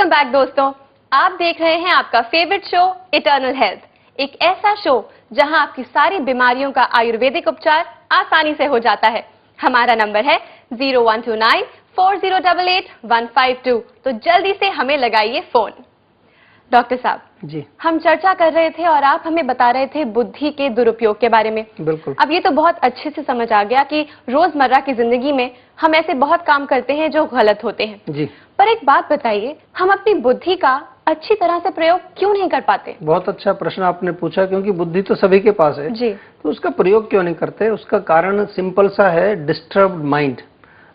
Welcome back दोस्तों, आप देख रहे हैं आपका फेवरेट शो इटर्नल हेल्थ, एक ऐसा शो जहां आपकी सारी बीमारियों का आयुर्वेदिक उपचार आसानी से हो जाता है। हमारा नंबर है 01294088-152, तो जल्दी से हमें लगाइए फोन। डॉक्टर साहब जी, हम चर्चा कर रहे थे और आप हमें बता रहे थे बुद्धि के दुरुपयोग के बारे में। बिल्कुल। अब ये तो बहुत अच्छे से समझ आ गया कि रोजमर्रा की जिंदगी में हम ऐसे बहुत काम करते हैं जो गलत होते हैं जी, पर एक बात बताइए, हम अपनी बुद्धि का अच्छी तरह से प्रयोग क्यों नहीं कर पाते? बहुत अच्छा प्रश्न आपने पूछा, क्योंकि बुद्धि तो सभी के पास है जी। तो उसका प्रयोग क्यों नहीं करते? उसका कारण सिंपल सा है, डिस्टर्ब्ड माइंड।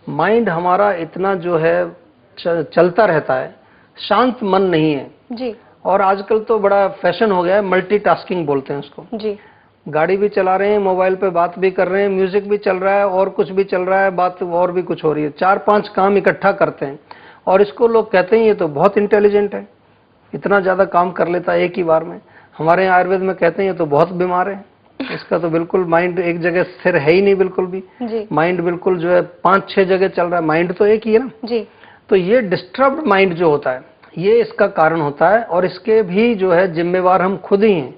माइंड हमारा इतना जो है चलता रहता है, शांत मन नहीं है। जी। और आजकल तो बड़ा फैशन हो गया है, मल्टीटास्किंग बोलते हैं उसको। जी। गाड़ी भी चला रहे हैं, मोबाइल पे बात भी कर रहे हैं, म्यूजिक भी चल रहा है और कुछ भी चल रहा है, बात और भी कुछ हो रही है। 4-5 काम इकट्ठा करते हैं और इसको लोग कहते हैं ये तो बहुत इंटेलिजेंट है, इतना ज्यादा काम कर लेता है एक ही बार में। हमारे यहाँ आयुर्वेद में कहते हैं ये तो बहुत बीमार है, इसका तो बिल्कुल माइंड एक जगह स्थिर है ही नहीं बिल्कुल भी। जी। माइंड बिल्कुल जो है 5-6 जगह चल रहा है, माइंड तो एक ही है ना। जी। तो ये डिस्टर्ब्ड माइंड जो होता है ये इसका कारण होता है, और इसके भी जो है जिम्मेवार हम खुद ही हैं।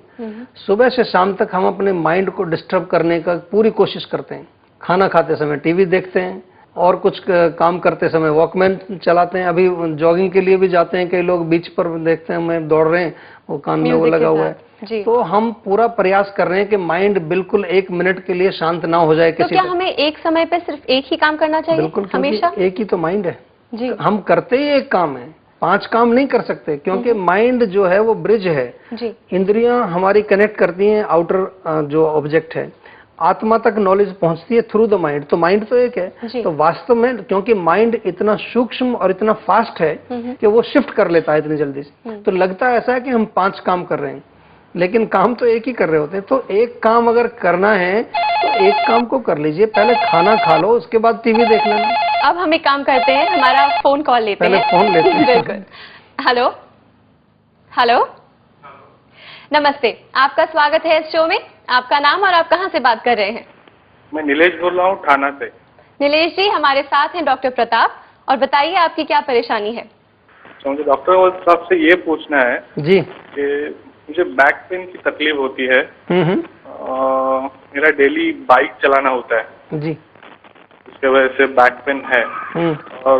सुबह से शाम तक हम अपने माइंड को डिस्टर्ब करने का पूरी कोशिश करते हैं। खाना खाते समय टीवी देखते हैं, और कुछ काम करते समय वॉकमैन चलाते हैं, अभी जॉगिंग के लिए भी जाते हैं कई लोग, बीच पर देखते हैं मैं दौड़ रहे हैं, वो कान में वो लगा हुआ है। तो हम पूरा प्रयास कर रहे हैं कि माइंड बिल्कुल 1 मिनट के लिए शांत ना हो जाए। तो क्या हमें एक समय पे सिर्फ एक ही काम करना चाहिए? बिल्कुल, हमेशा एक ही तो माइंड है जी। हम करते ही एक काम है, 5 काम नहीं कर सकते, क्योंकि माइंड जो है वो ब्रिज है जी। इंद्रियां हमारी कनेक्ट करती हैं आउटर जो ऑब्जेक्ट है, आत्मा तक नॉलेज पहुंचती है थ्रू द माइंड। तो माइंड तो एक है। तो वास्तव में क्योंकि माइंड इतना सूक्ष्म और इतना फास्ट है कि वो शिफ्ट कर लेता है इतनी जल्दी से, तो लगता है ऐसा है कि हम 5 काम कर रहे हैं, लेकिन काम तो एक ही कर रहे होते हैं। तो एक काम अगर करना है तो एक काम को कर लीजिए, पहले खाना खा लो, उसके बाद टीवी देख लेना। अब हम एक काम करते हैं, हमारा फोन कॉल लेते हैं। पहले फोन लेते हैं। बिल्कुल। हेलो हेलो, नमस्ते, आपका स्वागत है इस शो में। आपका नाम और आप कहां से बात कर रहे हैं? मैं नीलेश बोल रहा हूँ, थाना से। नीलेश जी, हमारे साथ हैं डॉक्टर प्रताप, और बताइए आपकी क्या परेशानी है? तो मुझे डॉक्टर साहब से ये पूछना है जी कि मुझे बैक पेन की तकलीफ होती है। मेरा डेली बाइक चलाना होता है जी, इसके वजह से बैक पेन है। और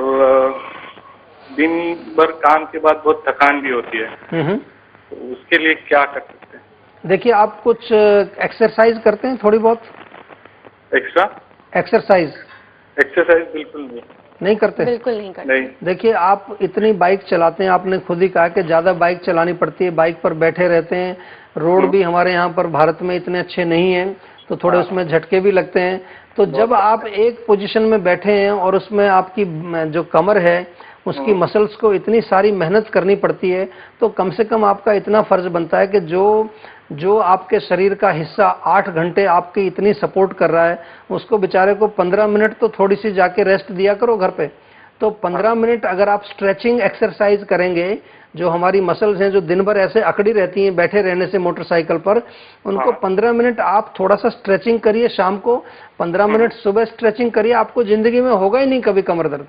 दिन भर काम के बाद बहुत थकान भी होती है। तो उसके लिए क्या कर सकते हैं? देखिए, आप कुछ एक्सरसाइज करते हैं थोड़ी बहुत? एक्स्ट्रा एक्सरसाइज बिल्कुल नहीं करते? बिल्कुल नहीं करते। नहीं। देखिए, आप इतनी बाइक चलाते हैं, आपने खुद ही कहा कि ज्यादा बाइक चलानी पड़ती है, बाइक पर बैठे रहते हैं, रोड भी हमारे यहाँ पर भारत में इतने अच्छे नहीं हैं, तो थोड़े उसमें झटके भी लगते हैं। तो जब आप एक पोजीशन में बैठे हैं और उसमें आपकी जो कमर है उसकी मसल्स को इतनी सारी मेहनत करनी पड़ती है, तो कम से कम आपका इतना फर्ज बनता है कि जो आपके शरीर का हिस्सा 8 घंटे आपकी इतनी सपोर्ट कर रहा है, उसको बेचारे को 15 मिनट तो थोड़ी सी जाके रेस्ट दिया करो घर पे। तो 15 मिनट अगर आप स्ट्रेचिंग एक्सरसाइज करेंगे, जो हमारी मसल्स हैं जो दिन भर ऐसे अकड़ी रहती हैं बैठे रहने से मोटरसाइकिल पर, उनको 15 मिनट आप थोड़ा सा स्ट्रेचिंग करिए, शाम को 15 मिनट सुबह स्ट्रेचिंग करिए, आपको जिंदगी में होगा ही नहीं कभी कमर दर्द।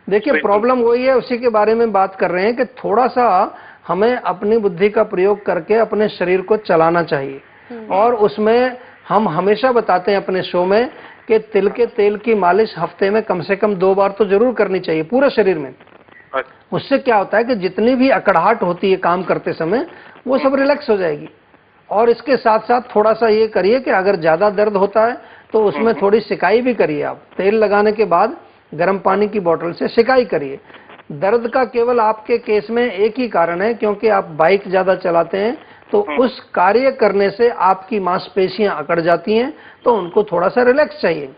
देखिए, प्रॉब्लम वही है, उसी के बारे में बात कर रहे हैं कि थोड़ा सा हमें अपनी बुद्धि का प्रयोग करके अपने शरीर को चलाना चाहिए। और उसमें हम हमेशा बताते हैं अपने शो में कि तिल के तेल की मालिश हफ्ते में कम से कम 2 बार तो जरूर करनी चाहिए पूरे शरीर में। उससे क्या होता है कि जितनी भी अकड़ाहट होती है काम करते समय, वो सब रिलैक्स हो जाएगी। और इसके साथ साथ थोड़ा सा ये करिए कि अगर ज्यादा दर्द होता है तो उसमें थोड़ी सिकाई भी करिए। आप तेल लगाने के बाद गर्म पानी की बोतल से सिकाई करिए। दर्द का केवल आपके केस में एक ही कारण है, क्योंकि आप बाइक ज्यादा चलाते हैं, तो उस कार्य करने से आपकी मांसपेशियां अकड़ जाती हैं, तो उनको थोड़ा सा रिलैक्स चाहिए।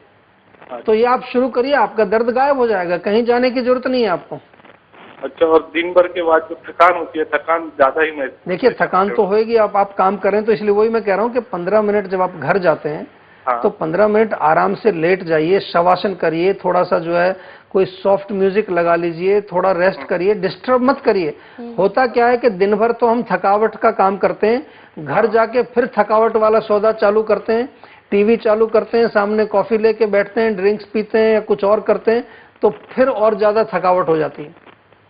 तो ये आप शुरू करिए, आपका दर्द गायब हो जाएगा, कहीं जाने की जरूरत नहीं है आपको। अच्छा, और दिन भर के बाद जो थकान होती है, थकान ज्यादा ही देखिए, थकान तो होएगी, आप काम करें, तो इसलिए वही मैं कह रहा हूँ कि 15 मिनट जब आप घर जाते हैं तो 15 मिनट आराम से लेट जाइए, शवासन करिए, थोड़ा सा जो है कोई सॉफ्ट म्यूजिक लगा लीजिए, थोड़ा रेस्ट करिए, डिस्टर्ब मत करिए। होता क्या है कि दिन भर तो हम थकावट का काम करते हैं, घर जाके फिर थकावट वाला सौदा चालू करते हैं, टीवी चालू करते हैं, सामने कॉफी लेके बैठते हैं, ड्रिंक्स पीते हैं या कुछ और करते हैं, तो फिर और ज्यादा थकावट हो जाती है।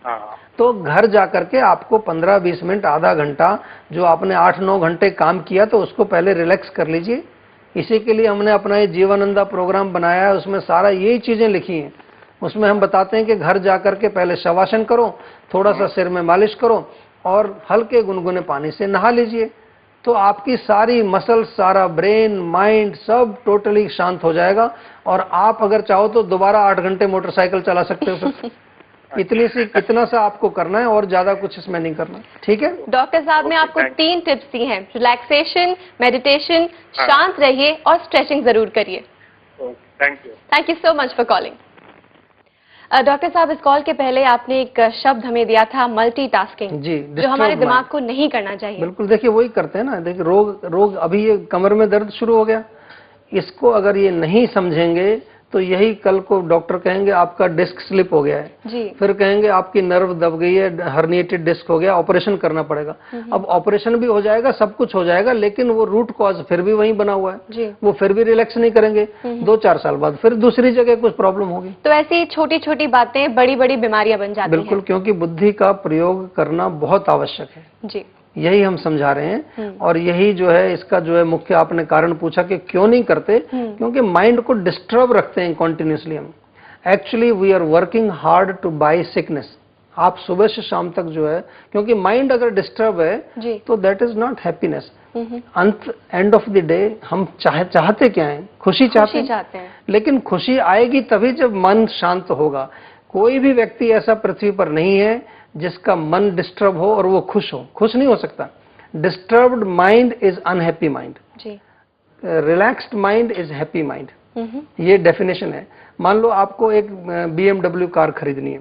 हाँ। तो घर जाकर के आपको 15-20 मिनट, आधा घंटा, जो आपने 8-9 घंटे काम किया तो उसको पहले रिलैक्स कर लीजिए। इसी के लिए हमने अपना ये जीवनंदा प्रोग्राम बनाया है, उसमें सारा यही चीजें लिखी हैं। उसमें हम बताते हैं कि घर जाकर के पहले शवासन करो, थोड़ा सा सिर में मालिश करो और हल्के गुनगुने पानी से नहा लीजिए। तो आपकी सारी मसल, सारा ब्रेन, माइंड सब टोटली शांत हो जाएगा और आप अगर चाहो तो दोबारा 8 घंटे मोटरसाइकिल चला सकते हो फिर। इतना सा आपको करना है और ज्यादा कुछ इसमें नहीं करना। ठीक है डॉक्टर साहब ने आपको 3 टिप्स दी हैं, रिलैक्सेशन, मेडिटेशन, शांत रहिए और स्ट्रेचिंग जरूर करिए। Thank you so much for calling. Doctor साहब, इस कॉल के पहले आपने एक शब्द हमें दिया था, मल्टीटास्किंग, जी, जो हमारे दिमाग को नहीं करना चाहिए। बिल्कुल, देखिए वही करते हैं ना। देखिए रोग अभी ये कमर में दर्द शुरू हो गया, इसको अगर ये नहीं समझेंगे तो यही कल को डॉक्टर कहेंगे आपका डिस्क स्लिप हो गया है जी। फिर कहेंगे आपकी नर्व दब गई है, हर्निएटेड डिस्क हो गया, ऑपरेशन करना पड़ेगा। अब ऑपरेशन भी हो जाएगा, सब कुछ हो जाएगा, लेकिन वो रूट कॉज फिर भी वहीं बना हुआ है जी। वो फिर भी रिलैक्स नहीं करेंगे। 2-4 साल बाद फिर दूसरी जगह कुछ प्रॉब्लम होगी। तो ऐसी छोटी छोटी बातें बड़ी बड़ी बीमारियां बन जाती हैं। बिल्कुल, क्योंकि बुद्धि का प्रयोग करना बहुत आवश्यक है जी। यही हम समझा रहे हैं। और यही जो है इसका जो है मुख्य, आपने कारण पूछा कि क्यों नहीं करते, क्योंकि माइंड को डिस्टर्ब रखते हैं कॉन्टिन्यूसली हम। Actually we are working hard to bye sickness. आप सुबह से शाम तक जो है, क्योंकि माइंड अगर डिस्टर्ब है तो that is not happiness. End of the day हम चाहते क्या है? खुशी चाहते हैं। लेकिन खुशी आएगी तभी जब मन शांत होगा। कोई भी व्यक्ति ऐसा पृथ्वी पर नहीं है जिसका मन डिस्टर्ब हो और वो खुश हो। खुश नहीं हो सकता। Disturbed mind is unhappy mind, relaxed mind is happy mind. ये डेफिनेशन है। मान लो आपको एक BMW कार खरीदनी है,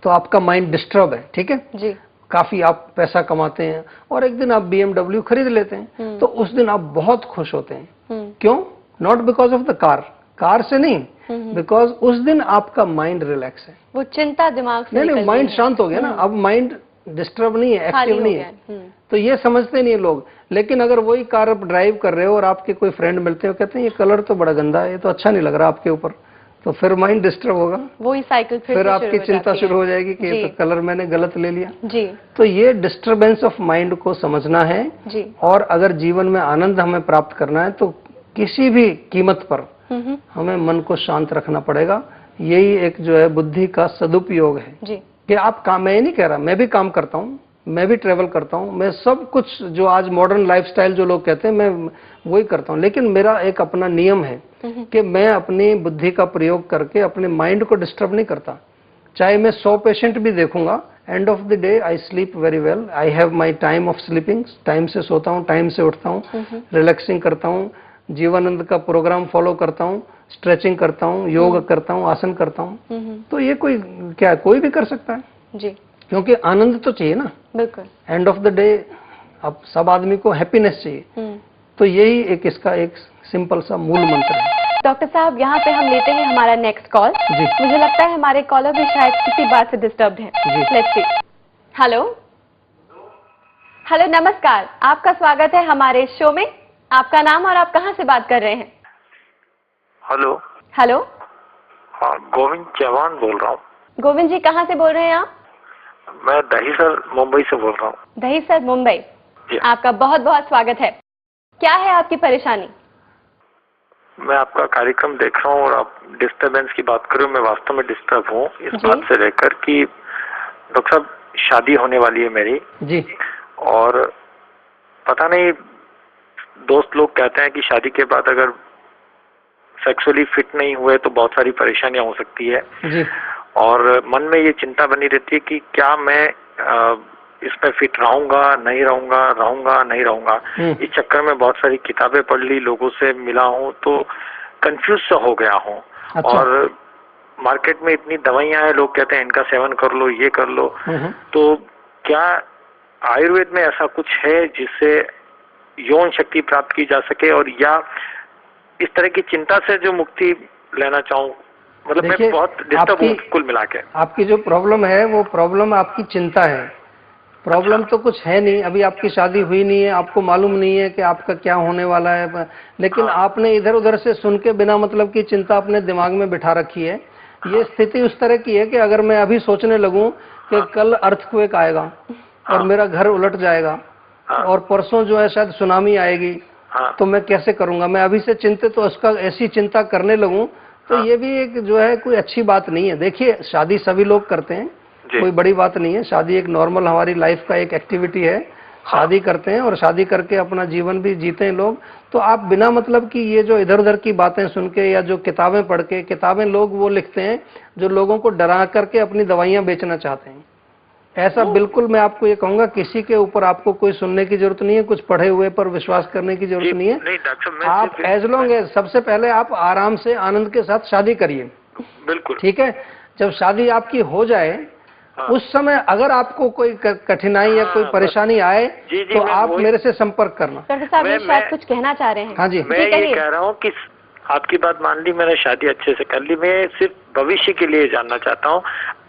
तो आपका माइंड डिस्टर्ब है, ठीक है जी। काफी आप पैसा कमाते हैं और एक दिन आप BMW खरीद लेते हैं, तो उस दिन आप बहुत खुश होते हैं। क्यों? Not because of the car से नहीं, बिकॉज उस दिन आपका माइंड रिलैक्स है, वो चिंता दिमाग से नहीं, माइंड शांत हो गया ना। अब माइंड डिस्टर्ब नहीं है, एक्टिव नहीं है। तो ये समझते नहीं लोग। लेकिन अगर वही कार आप ड्राइव कर रहे हो और आपके कोई फ्रेंड मिलते हो, कहते हैं ये कलर तो बड़ा गंदा है, ये तो अच्छा नहीं लग रहा आपके ऊपर, तो फिर माइंड डिस्टर्ब होगा, वही साइकिल फिर आपकी चिंता शुरू हो जाएगी कि ये तो कलर मैंने गलत ले लिया जी। तो ये डिस्टर्बेंस ऑफ माइंड को समझना है जी। और अगर जीवन में आनंद हमें प्राप्त करना है तो किसी भी कीमत पर हमें मन को शांत रखना पड़ेगा। यही एक जो है बुद्धि का सदुपयोग है जी। कि आप काम, मैं नहीं कह रहा, मैं भी काम करता हूँ, मैं भी ट्रेवल करता हूँ, मैं सब कुछ जो आज मॉडर्न लाइफस्टाइल जो लोग कहते हैं मैं वही करता हूँ। लेकिन मेरा एक अपना नियम है कि मैं अपनी बुद्धि का प्रयोग करके अपने माइंड को डिस्टर्ब नहीं करता। चाहे मैं 100 पेशेंट भी देखूंगा, end of the day I sleep very well. I have my time of sleeping, time से सोता हूँ, टाइम से उठता हूँ, रिलैक्सिंग करता हूँ, जीवनानंद का प्रोग्राम फॉलो करता हूँ, स्ट्रेचिंग करता हूँ, योग करता हूँ, आसन करता हूँ। तो ये कोई भी कर सकता है जी। क्योंकि आनंद तो चाहिए ना। बिल्कुल। एंड ऑफ द डे अब सब आदमी को हैप्पीनेस चाहिए। तो यही एक इसका एक सिंपल सा मूल मंत्र है। डॉक्टर साहब, यहाँ पे हम लेते हैं हमारा नेक्स्ट कॉल। मुझे लगता है हमारे कॉलर भी शायद किसी बात से डिस्टर्ब्ड हैं। Let's see. हेलो, नमस्कार, आपका स्वागत है हमारे शो में। आपका नाम और आप कहाँ से बात कर रहे हैं? हेलो। हाँ, गोविंद चौहान बोल रहा हूँ। गोविंद जी, कहाँ से बोल रहे हैं आप? मैं दहीसर मुंबई से बोल रहा हूँ। दहीसर मुंबई, आपका बहुत बहुत स्वागत है। क्या है आपकी परेशानी? मैं आपका कार्यक्रम देख रहा हूँ और आप डिस्टर्बेंस की बात कर रहे हो। मैं वास्तव में डिस्टर्ब हूँ इस बात से लेकर कि डॉक्टर साहब शादी होने वाली है मेरी जी, और पता नहीं, दोस्त लोग कहते हैं कि शादी के बाद अगर सेक्सुअली फिट नहीं हुए तो बहुत सारी परेशानियां हो सकती है जी। और मन में ये चिंता बनी रहती है कि क्या मैं इसमें फिट रहूंगा नहीं रहूंगा। इस चक्कर में बहुत सारी किताबें पढ़ ली, लोगों से मिला हूँ, तो कंफ्यूज सा हो गया हूँ। अच्छा। और मार्केट में इतनी दवाइयां हैं, लोग कहते हैं इनका सेवन कर लो, ये कर लो। तो क्या आयुर्वेद में ऐसा कुछ है जिससे यौन शक्ति प्राप्त की जा सके, और या इस तरह की चिंता से जो मुक्ति लेना चाहूँ? मतलब मैं बहुत डिस्टर्ब हूँ कुल मिला के। आपकी जो प्रॉब्लम है वो प्रॉब्लम आपकी चिंता है। प्रॉब्लम तो कुछ है नहीं, अभी आपकी शादी हुई नहीं है, आपको मालूम नहीं है कि आपका क्या होने वाला है, लेकिन आपने इधर उधर से सुन के बिना मतलब की चिंता अपने दिमाग में बिठा रखी है। ये स्थिति उस तरह की है कि अगर मैं अभी सोचने लगूं कि कल अर्थक्वेक आएगा और मेरा घर उलट जाएगा और परसों जो है शायद सुनामी आएगी, तो मैं कैसे करूंगा, मैं अभी से चिंतित तो उसका ऐसी चिंता करने लगूं, तो ये भी एक जो है कोई अच्छी बात नहीं है। देखिए शादी सभी लोग करते हैं, कोई बड़ी बात नहीं है, शादी एक नॉर्मल हमारी लाइफ का एक एक्टिविटी है, शादी करते हैं और शादी करके अपना जीवन भी जीते हैं लोग। तो आप बिना मतलब कि ये जो इधर उधर की बातें सुन के या जो किताबें पढ़ के, किताबें लोग वो लिखते हैं जो लोगों को डरा करके अपनी दवाइयां बेचना चाहते हैं, ऐसा बिल्कुल मैं आपको ये कहूंगा किसी के ऊपर आपको कोई सुनने की जरूरत नहीं है, कुछ पढ़े हुए पर विश्वास करने की जरूरत नहीं है। नहीं डॉक्टर, आप एज लॉन्ग एज, सबसे पहले आप आराम से आनंद के साथ शादी करिए, बिल्कुल ठीक है। जब शादी आपकी हो जाए उस समय अगर आपको कोई कठिनाई या कोई परेशानी आए तो आप मेरे से संपर्क करना। डॉक्टर साहब ये शायद कुछ कहना चाह रहे हैं। हाँ जी, मैं ये कह रहा हूँ कि आपकी बात मान ली, मैंने शादी अच्छे से कर ली, मैं सिर्फ भविष्य के लिए जानना चाहता हूँ,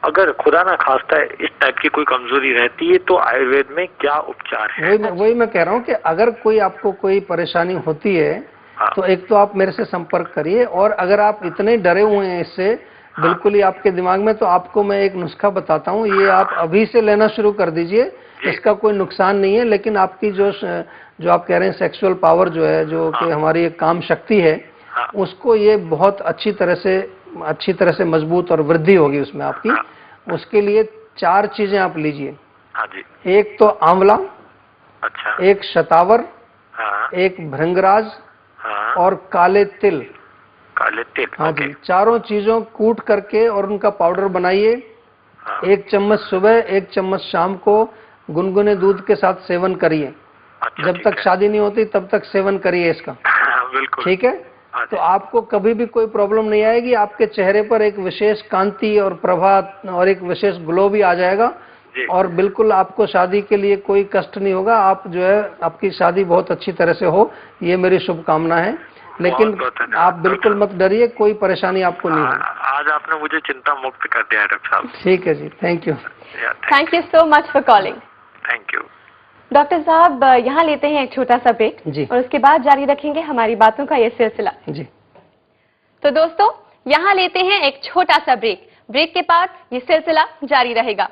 अगर खुदा ना खास्ता है इस टाइप की कोई कमजोरी रहती है तो आयुर्वेद में क्या उपचार है? वही मैं कह रहा हूँ कि अगर कोई आपको कोई परेशानी होती है तो एक तो आप मेरे से संपर्क करिए, और अगर आप इतने डरे हुए हैं इससे बिल्कुल ही आपके दिमाग में, तो आपको मैं एक नुस्खा बताता हूँ, ये आप अभी से लेना शुरू कर दीजिए, इसका कोई नुकसान नहीं है, लेकिन आपकी जो आप कह रहे हैं सेक्सुअल पावर जो है, जो कि हमारी एक काम शक्ति है, उसको ये बहुत अच्छी तरह से मजबूत और वृद्धि होगी उसमें आपकी। उसके लिए 4 चीजें आप लीजिए। एक तो आंवला, अच्छा, एक शतावर, एक भृंगराज और काले तिल। हाँ जी, चारों चीजों कूट करके और उनका पाउडर बनाइए। 1 चम्मच सुबह, 1 चम्मच शाम को गुनगुने दूध के साथ सेवन करिए। जब तक शादी नहीं होती तब तक सेवन करिए इसका, बिल्कुल ठीक है। तो आपको कभी भी कोई प्रॉब्लम नहीं आएगी, आपके चेहरे पर एक विशेष कांति और प्रभा और एक विशेष ग्लो भी आ जाएगा, और बिल्कुल आपको शादी के लिए कोई कष्ट नहीं होगा। आप जो है आपकी शादी बहुत अच्छी तरह से हो, ये मेरी शुभकामना है। लेकिन आप बिल्कुल मत डरिए, कोई परेशानी आपको नहीं होगी। आज आपने मुझे चिंता मुक्त कर दिया डॉक्टर साहब। ठीक है जी, thank you. Thank you so much for calling. Thank you doctor साहब, यहाँ लेते हैं एक छोटा सा ब्रेक जी, और उसके बाद जारी रखेंगे हमारी बातों का ये सिलसिला जी। तो दोस्तों यहाँ लेते हैं एक छोटा सा ब्रेक के बाद ये सिलसिला जारी रहेगा।